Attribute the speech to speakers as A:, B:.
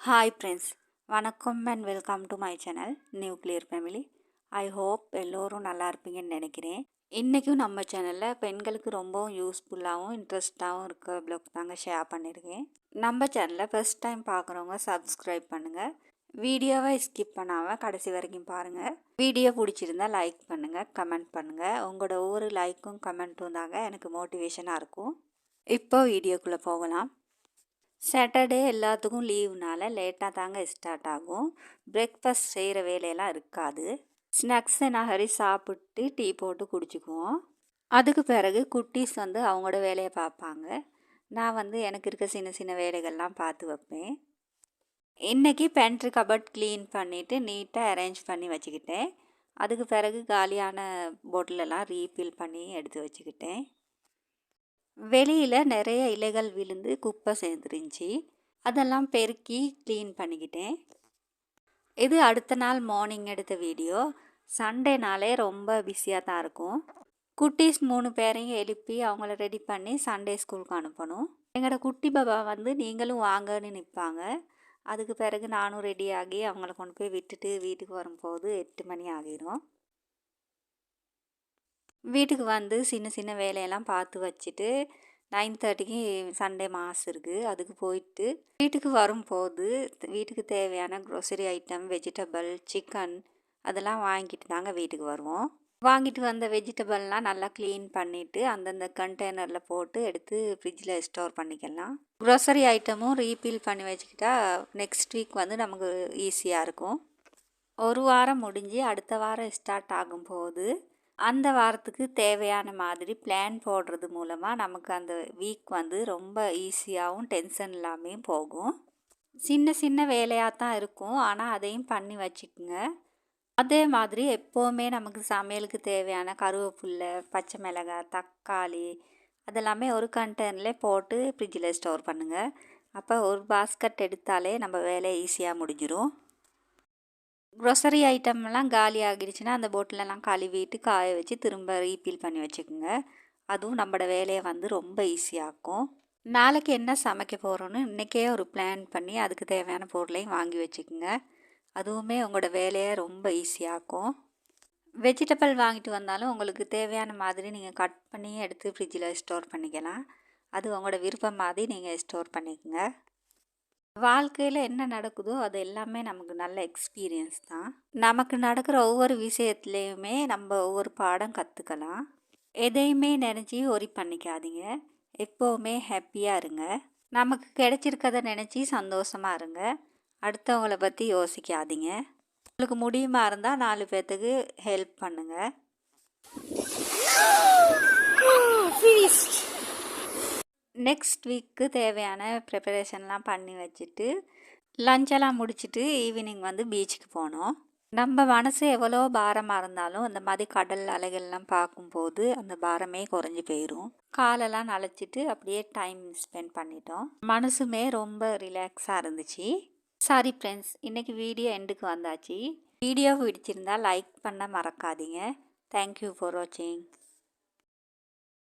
A: Hi friends, வணக்கம் and welcome to my channel nuclear family. I hope எல்லோரும் நல்லா இருப்பீங்கன்னு நினைக்கிறேன். இன்றைக்கும் நம்ம சேனலில் பெண்களுக்கு ரொம்பவும் யூஸ்ஃபுல்லாகவும் இன்ட்ரெஸ்டாகவும் இருக்க ப்ளாக் தாங்க ஷேர் பண்ணியிருக்கேன். நம்ம சேனலை ஃபஸ்ட் டைம் பார்க்குறவங்க சப்ஸ்கிரைப் பண்ணுங்கள். வீடியோவை ஸ்கிப் பண்ணாமல் கடைசி வரைக்கும் பாருங்கள். வீடியோ பிடிச்சிருந்தா லைக் பண்ணுங்கள், கமெண்ட் பண்ணுங்கள். உங்களோட ஒவ்வொரு லைக்கும் கமெண்ட்டும் தாங்க எனக்கு மோட்டிவேஷனாக இருக்கும். இப்போ வீடியோக்குள்ளே போகலாம். சாட்டர்டே எல்லாத்துக்கும் லீவுனால லேட்டாக தாங்க ஸ்டார்ட் ஆகும். பிரேக்ஃபாஸ்ட் செய்கிற வேலையெல்லாம் இருக்காது. ஸ்நாக்ஸை நகரி சாப்பிட்டு டீ போட்டு குடிச்சிக்குவோம். அதுக்கு பிறகு குட்டீஸ் அவங்களோட வேலையை பார்ப்பாங்க. நான் எனக்கு இருக்க சின்ன சின்ன வேலைகள்லாம் பார்த்து வைப்பேன். இன்றைக்கி பென்ட்ரி கபட் க்ளீன் பண்ணிவிட்டு நீட்டாக அரேஞ்ச் பண்ணி வச்சுக்கிட்டேன். அதுக்கு பிறகு காலியான பாட்டிலெல்லாம் ரீஃபில் பண்ணி எடுத்து வச்சுக்கிட்டேன். வெளியில் நிறைய இலைகள் விழுந்து குப்பை சேர்ந்துருந்துச்சி. அதெல்லாம் பெருக்கி க்ளீன் பண்ணிக்கிட்டேன். இது அடுத்த நாள் மார்னிங் எடுத்த வீடியோ. சண்டேனாலே ரொம்ப பிஸியாக தான் இருக்கும். குட்டீஸ் 3 பேரையும் எழுப்பி அவங்கள ரெடி பண்ணி சண்டே ஸ்கூலுக்கு அனுப்பணும். எங்களோட குட்டி பாபா நீங்களும் வாங்கன்னு நிற்பாங்க. அதுக்கு பிறகு நானும் ரெடி ஆகி அவங்கள கொண்டு போய் விட்டுட்டு வீட்டுக்கு வரும்போது 8 மணி ஆகிடும். வீட்டுக்கு சின்ன சின்ன வேலையெல்லாம் பார்த்து வச்சுட்டு 9:30க்கு சண்டே மாஸ் இருக்குது. அதுக்கு போயிட்டு வீட்டுக்கு வரும்போது வீட்டுக்கு தேவையான க்ரோசரி ஐட்டம், வெஜிடபிள், சிக்கன் அதெல்லாம் வாங்கிட்டு தாங்க வீட்டுக்கு வருவோம். வாங்கிட்டு வந்த வெஜிடபிள்லாம் நல்லா க்ளீன் பண்ணிவிட்டு அந்தந்த கண்டெய்னரில் போட்டு எடுத்து ஃப்ரிட்ஜில் ஸ்டோர் பண்ணிக்கலாம். க்ரோசரி ஐட்டமும் ரீஃபில் பண்ணி வச்சுக்கிட்டா நெக்ஸ்ட் வீக் நமக்கு ஈஸியாக இருக்கும். ஒரு வாரம் முடிஞ்சு அடுத்த வாரம் ஸ்டார்ட் ஆகும்போது அந்த வாரத்துக்கு தேவையான மாதிரி பிளான் போடுறது மூலமாக நமக்கு அந்த வீக் ரொம்ப ஈஸியாகவும் டென்ஷன் இல்லாமையும் போகும். சின்ன சின்ன வேலையாக தான் இருக்கும், ஆனால் அதையும் பண்ணி வச்சுக்குங்க. அதே மாதிரி எப்போவுமே நமக்கு சமையலுக்கு தேவையான கருவேப்பில்லை, பச்சை மிளகாய், தக்காளி அதெல்லாமே ஒரு கண்டெய்னரில் போட்டு ஃப்ரிட்ஜில் ஸ்டோர் பண்ணுங்கள். அப்போ ஒரு பாஸ்கெட் எடுத்தாலே நம்ம வேலை ஈஸியாக முடிஞ்சிடும். க்ரோசரி ஐட்டம்லாம் காலி ஆகிடுச்சுன்னா அந்த போட்டிலெல்லாம் கழுவிட்டு காய வச்சு திரும்ப ரீஃபில் பண்ணி வச்சுக்கோங்க. அதுவும் நம்மளோட வேலையை ரொம்ப ஈஸியாகும். நாளைக்கு என்ன சமைக்க போகிறோன்னு இன்றைக்கே ஒரு பிளான் பண்ணி அதுக்கு தேவையான பொருளையும் வாங்கி வச்சுக்கோங்க. அதுவுமே உங்களோட வேலையை ரொம்ப ஈஸியாகும். வெஜிடபிள் வாங்கிட்டு வந்தாலும் உங்களுக்கு தேவையான மாதிரி நீங்கள் கட் பண்ணி எடுத்து ஃப்ரிட்ஜில் ஸ்டோர் பண்ணிக்கலாம். அது உங்களோட விருப்பம் மாதிரி நீங்கள் ஸ்டோர் பண்ணிக்கோங்க. வாழ்க்கையில் என்ன நடக்குதோ அது எல்லாமே நமக்கு நல்ல எக்ஸ்பீரியன்ஸ் தான். நமக்கு நடக்கிற ஒவ்வொரு விஷயத்துலேயுமே நம்ம ஒவ்வொரு பாடம் கற்றுக்கலாம். எதையுமே நினச்சி ஒரி பண்ணிக்காதீங்க. எப்போவுமே ஹாப்பியாக இருங்க. நமக்கு கிடைச்சிருக்கதை நினச்சி சந்தோஷமாக இருங்க. அடுத்தவங்கள பற்றி யோசிக்காதீங்க. உங்களுக்கு முடியுமா இருந்தால் 4 பேர்த்துக்கு ஹெல்ப் பண்ணுங்கள். நெக்ஸ்ட் வீக்கு தேவையான ப்ரிப்பரேஷன்லாம் பண்ணி வச்சுட்டு லஞ்செல்லாம் முடிச்சுட்டு ஈவினிங் பீச்சுக்கு போனோம். நம்ம மனசு எவ்வளோ பாரமாக இருந்தாலும் அந்த மாதிரி கடல் அலைகள்லாம் பார்க்கும்போது அந்த பாரமே குறைஞ்சி போயிடும். காலெல்லாம் நனைச்சிட்டு அப்படியே டைம் ஸ்பெண்ட் பண்ணிட்டோம். மனசுமே ரொம்ப ரிலாக்ஸாக இருந்துச்சு. சாரி ஃப்ரெண்ட்ஸ், இன்றைக்கி வீடியோ எண்டுக்கு வந்தாச்சு. வீடியோ பிடிச்சிருந்தால் லைக் பண்ண மறக்காதீங்க. தேங்க்யூ ஃபார் வாட்சிங்.